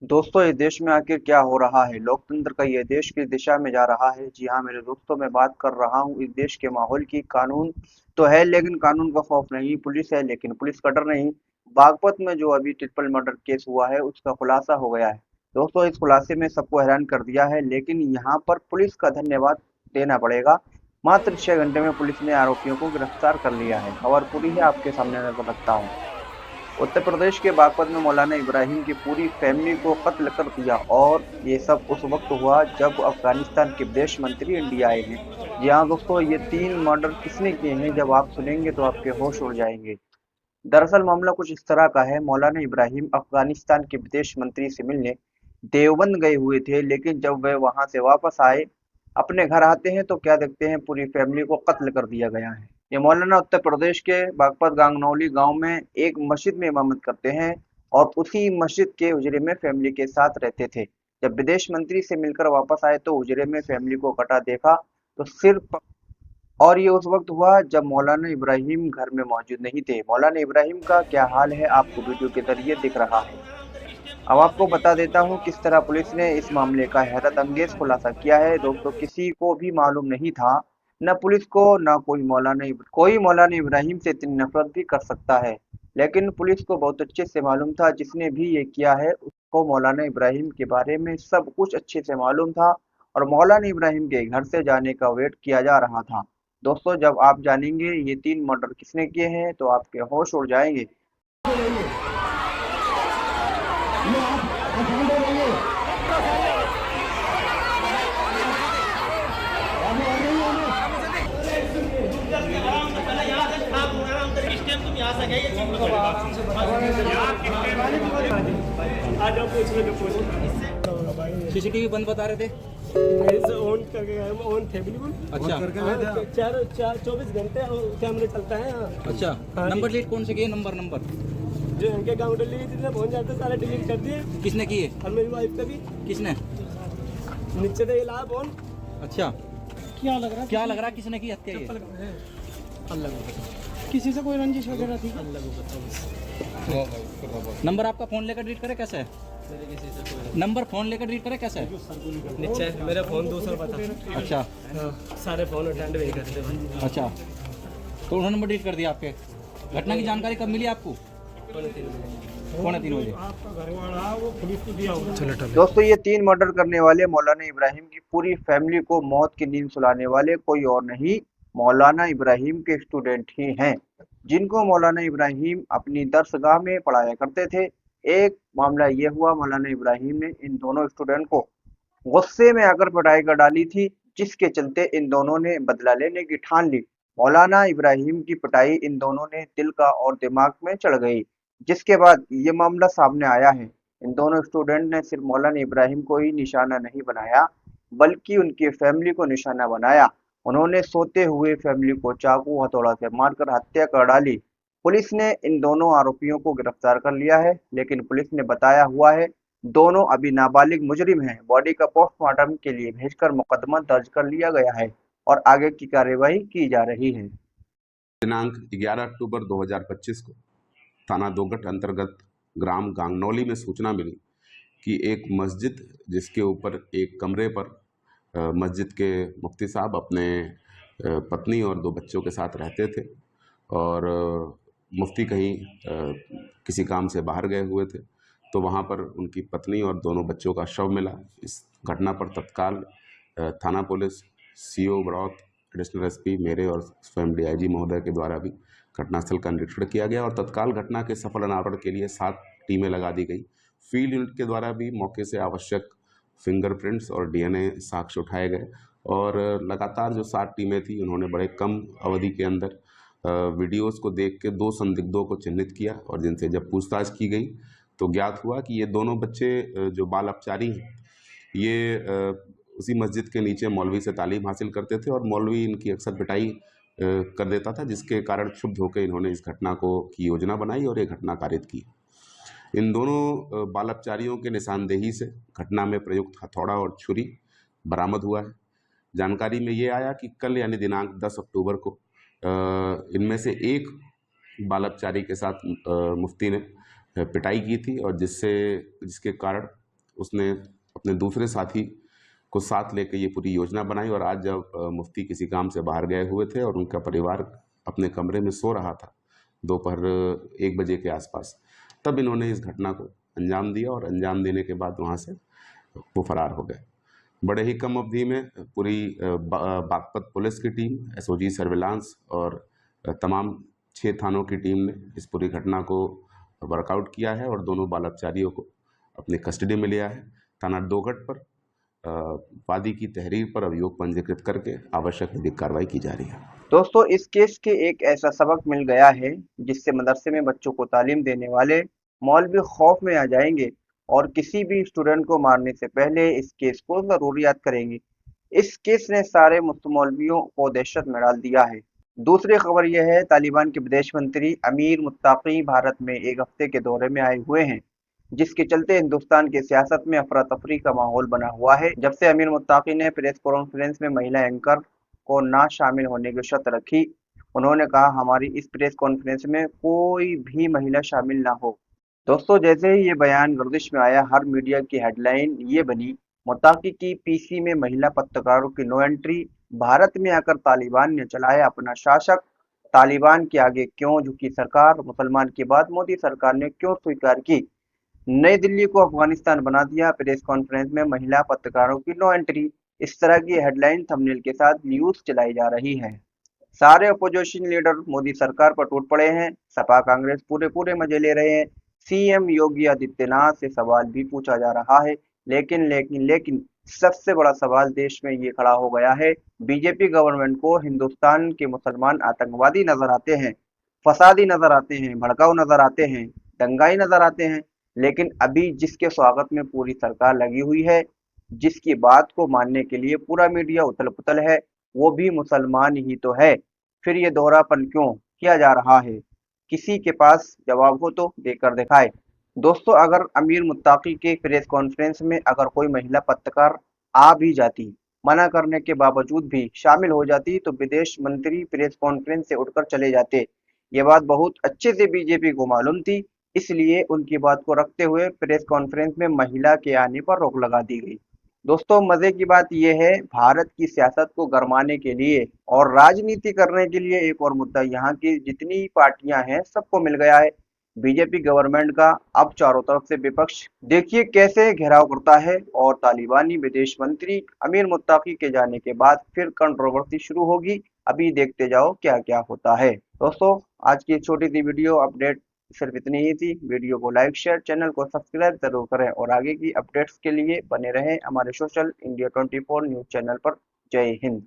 दोस्तों, इस देश में आखिर क्या हो रहा है? लोकतंत्र का ये देश किस दिशा में जा रहा है? जी हाँ मेरे दोस्तों, मैं बात कर रहा हूँ इस देश के माहौल की। कानून तो है लेकिन कानून का खौफ नहीं, पुलिस है लेकिन पुलिस का डर नहीं। बागपत में जो अभी ट्रिपल मर्डर केस हुआ है उसका खुलासा हो गया है। दोस्तों, इस खुलासे में सबको हैरान कर दिया है, लेकिन यहाँ पर पुलिस का धन्यवाद देना पड़ेगा। मात्र 6 घंटे में पुलिस ने आरोपियों को गिरफ्तार कर लिया है। खबर पूरी है, आपके सामने नजर रखता हूँ। उत्तर प्रदेश के बागपत में मौलाना इब्राहिम की पूरी फैमिली को कत्ल कर दिया, और ये सब उस वक्त हुआ जब अफगानिस्तान के विदेश मंत्री इंडिया आए हैं। जी हाँ दोस्तों, ये 3 मर्डर किसने किए हैं, जब आप सुनेंगे तो आपके होश उड़ जाएंगे। दरअसल मामला कुछ इस तरह का है। मौलाना इब्राहिम अफगानिस्तान के विदेश मंत्री से मिलने देवबंद गए हुए थे, लेकिन जब वे वहां से वापस आए, अपने घर आते हैं तो क्या देखते हैं, पूरी फैमिली को कत्ल कर दिया गया है। ये मौलाना उत्तर प्रदेश के बागपत गांगनौली गांव में एक मस्जिद में इमामत करते हैं, और उसी मस्जिद के उजरे में फैमिली के साथ रहते थे। जब विदेश मंत्री से मिलकर वापस आए तो उजरे में फैमिली को कटा देखा तो सिर्फ, और ये उस वक्त हुआ जब मौलाना इब्राहिम घर में मौजूद नहीं थे। मौलाना इब्राहिम का क्या हाल है आपको वीडियो के जरिए दिख रहा है। अब आपको बता देता हूँ किस तरह पुलिस ने इस मामले का हैरत अंगेज खुलासा किया है। दोस्तों, किसी को भी मालूम नहीं था, न पुलिस को न कोई मौलाना इब्राहिम से इतनी नफरत भी कर सकता है। लेकिन पुलिस को बहुत अच्छे से मालूम था, जिसने भी ये किया है उसको मौलाना इब्राहिम के बारे में सब कुछ अच्छे से मालूम था, और मौलाना इब्राहिम के घर से जाने का वेट किया जा रहा था। दोस्तों, जब आप जानेंगे ये 3 मर्डर किसने किए हैं तो आपके होश उड़ जाएंगे। सीसीटीवी बंद बता रहे थे। ऑन करके गए, ऑन थे बिल्कुल। अच्छा। हाँ, चार चार 24 घंटे कैमरे चलता है। हाँ। अच्छा। हाँ, नंबर डिलीट कौन से किए? नंबर जो इनके अकाउंट डिलीट जितने पहुंच जाते सारे डिलीट कर दिए। किसने किए? और मेरी वाइफ का भी किसने? नीचे से इलाहा फोन। अच्छा। क्या लग रहा क्या लग रहा है किसने की हत्या ये? अल्लाह को पता। किसी से कोई रंजिश वगैरह थी? अल्लाह को पता बस। नंबर आपका फोन लेकर डिलीट करे कैसे है? नंबर फोन लेकर डिलीट करे कैसे है? नीचे मेरा फोन दूसरा पता। अच्छा। हाँ, सारे फोन अटेंड नहीं करते भाई। अच्छा, तो उन्होंने नंबर डिलीट कर दिया आपके। घटना की जानकारी कब मिली आपको? 2:45 बजे। आपका घर वाला वो पुलिस को दिया होगा। दोस्तों, ये 3 मर्डर करने वाले मौलाना इब्राहिम की पूरी फैमिली को मौत की नींद सुलाने वाले कोई और नहीं, मौलाना इब्राहिम के स्टूडेंट ही हैं, जिनको मौलाना इब्राहिम अपनी दरसगाह में पढ़ाया करते थे। एक मामला ये हुआ, मौलाना इब्राहिम ने इन दोनों स्टूडेंट को गुस्से में आकर पिटाई कर डाली थी, जिसके चलते इन दोनों ने बदला लेने की ठान ली। मौलाना इब्राहिम की पिटाई इन दोनों ने दिल का और दिमाग में चढ़ गई, जिसके बाद ये मामला सामने आया है। इन दोनों स्टूडेंट ने सिर्फ मौलाना इब्राहिम को ही निशाना नहीं बनाया, बल्कि उनकी फैमिली को निशाना बनाया। उन्होंने सोते हुए फैमिली को चाकू हथौड़ा से मारकर हत्या कर डाली। पुलिस ने इन दोनों आरोपियों को गिरफ्तार कर लिया है, लेकिन पुलिस ने बताया हुआ है दोनों अभी नाबालिग मुजरिम हैं। बॉडी का पोस्टमार्टम के लिए भेजकर मुकदमा दर्ज कर लिया गया है और आगे की कार्यवाही की जा रही है। दिनांक 11 अक्टूबर 2025 को थाना दोगट अंतर्गत ग्राम गांगनौली में सूचना मिली कि एक मस्जिद जिसके ऊपर एक कमरे पर मस्जिद के मुफ्ती साहब अपने पत्नी और 2 बच्चों के साथ रहते थे, और मुफ्ती कहीं किसी काम से बाहर गए हुए थे, तो वहाँ पर उनकी पत्नी और दोनों बच्चों का शव मिला। इस घटना पर तत्काल थाना police, CO Baraut, additional SP मेरे और स्वयं डीआईजी महोदय के द्वारा भी घटनास्थल का निरीक्षण किया गया, और तत्काल घटना के सफल अनावरण के लिए 7 टीमें लगा दी गई। फील्ड यूनिट के द्वारा भी मौके से आवश्यक फिंगरप्रिंट्स और डीएनए साक्ष्य उठाए गए, और लगातार जो 7 टीमें थी उन्होंने बड़े कम अवधि के अंदर वीडियोज़ को देख के 2 संदिग्धों को चिन्हित किया, और जिनसे जब पूछताछ की गई तो ज्ञात हुआ कि ये दोनों बच्चे जो बाल अपचारी हैं, ये उसी मस्जिद के नीचे मौलवी से तालीम हासिल करते थे, और मौलवी इनकी अक्सर पिटाई कर देता था, जिसके कारण क्षुब्ध होकर इन्होंने इस घटना को की योजना बनाई और ये घटना कारित की। इन दोनों बाल अपचारियों के निशानदेही से घटना में प्रयुक्त हथौड़ा और छुरी बरामद हुआ है। जानकारी में ये आया कि कल यानी दिनांक 10 अक्टूबर को इनमें से एक बालकचारी के साथ मुफ्ती ने पिटाई की थी, और जिसके कारण उसने अपने दूसरे साथी को साथ लेकर ये पूरी योजना बनाई। और आज जब मुफ्ती किसी काम से बाहर गए हुए थे और उनका परिवार अपने कमरे में सो रहा था दोपहर 1 बजे के आसपास, तब इन्होंने इस घटना को अंजाम दिया और अंजाम देने के बाद वहाँ से वो फरार हो गए। बड़े ही कम अवधि में पूरी बागपत पुलिस की टीम, एसओजी सर्विलांस और तमाम 6 थानों की टीम ने इस पूरी घटना को वर्कआउट किया है और दोनों बाल अपचारियों को अपनी कस्टडी में लिया है। थाना दोगट पर वादी की तहरीर पर अभियोग पंजीकृत करके आवश्यक विधिक कार्रवाई की जा रही है। दोस्तों, इस केस के एक ऐसा सबक मिल गया है जिससे मदरसे में बच्चों को तालीम देने वाले मौलवी खौफ में आ जाएंगे और किसी भी स्टूडेंट को मारने से पहले इस केस को जरूर याद करेंगे। इस केस ने सारे मौलवियों को दहशत में डाल दिया है। दूसरी खबर यह है, तालिबान के विदेश मंत्री अमीर मुत्ताकी भारत में एक हफ्ते के दौरे में आए हुए हैं, जिसके चलते हिंदुस्तान की सियासत में अफरा तफरी का माहौल बना हुआ है। जब से अमीर मुत्ताकी ने प्रेस कॉन्फ्रेंस में महिला एंकर को ना शामिल होने की शर्त रखी, उन्होंने कहा हमारी इस प्रेस कॉन्फ्रेंस में कोई भी महिला शामिल ना हो। दोस्तों, जैसे ही ये बयान गर्दिश में आया, हर मीडिया की हेडलाइन ये बनी, मुत्ताकी की पीसी में महिला पत्रकारों की नो एंट्री, भारत में आकर तालिबान ने चलाया अपना शासक, तालिबान के आगे क्यों झुकी सरकार, मुसलमान के बाद मोदी सरकार ने क्यों स्वीकार की, नई दिल्ली को अफगानिस्तान बना दिया, प्रेस कॉन्फ्रेंस में महिला पत्रकारों की नो एंट्री। इस तरह की हेडलाइन थंबनेल के साथ न्यूज चलाई जा रही है। सारे अपोजिशन लीडर मोदी सरकार पर टूट पड़े हैं। सपा कांग्रेस पूरे मजे ले रहे हैं। सीएम योगी आदित्यनाथ से सवाल भी पूछा जा रहा है, लेकिन सबसे बड़ा सवाल देश में ये खड़ा हो गया है, बीजेपी गवर्नमेंट को हिंदुस्तान के मुसलमान आतंकवादी नजर आते हैं, फसादी नजर आते हैं, भड़काऊ नजर आते हैं, दंगाई नजर आते हैं, लेकिन अभी जिसके स्वागत में पूरी सरकार लगी हुई है, जिसकी बात को मानने के लिए पूरा मीडिया उथल पुथल है, वो भी मुसलमान ही तो है। फिर ये दोहरापन क्यों किया जा रहा है? किसी के पास जवाब हो तो देकर दिखाए। दोस्तों, अगर अमीर मुत्ताकी के प्रेस कॉन्फ्रेंस में अगर कोई महिला पत्रकार आ भी जाती, मना करने के बावजूद भी शामिल हो जाती, तो विदेश मंत्री प्रेस कॉन्फ्रेंस से उठकर चले जाते। ये बात बहुत अच्छे से बीजेपी को मालूम थी, इसलिए उनकी बात को रखते हुए प्रेस कॉन्फ्रेंस में महिला के आने पर रोक लगा दी गई। दोस्तों, मजे की बात यह है, भारत की सियासत को गरमाने के लिए और राजनीति करने के लिए एक और मुद्दा यहाँ की जितनी पार्टियां हैं सबको मिल गया है। बीजेपी गवर्नमेंट का अब चारों तरफ से विपक्ष देखिए कैसे घेराव करता है, और तालिबानी विदेश मंत्री अमीर मुत्ताकी के जाने के बाद फिर कंट्रोवर्सी शुरू होगी। अभी देखते जाओ क्या क्या होता है। दोस्तों, आज की छोटी सी वीडियो अपडेट सिर्फ इतनी ही थी। वीडियो को लाइक शेयर, चैनल को सब्सक्राइब जरूर करें और आगे की अपडेट्स के लिए बने रहें हमारे सोशल इंडिया 24 न्यूज चैनल पर। जय हिंद।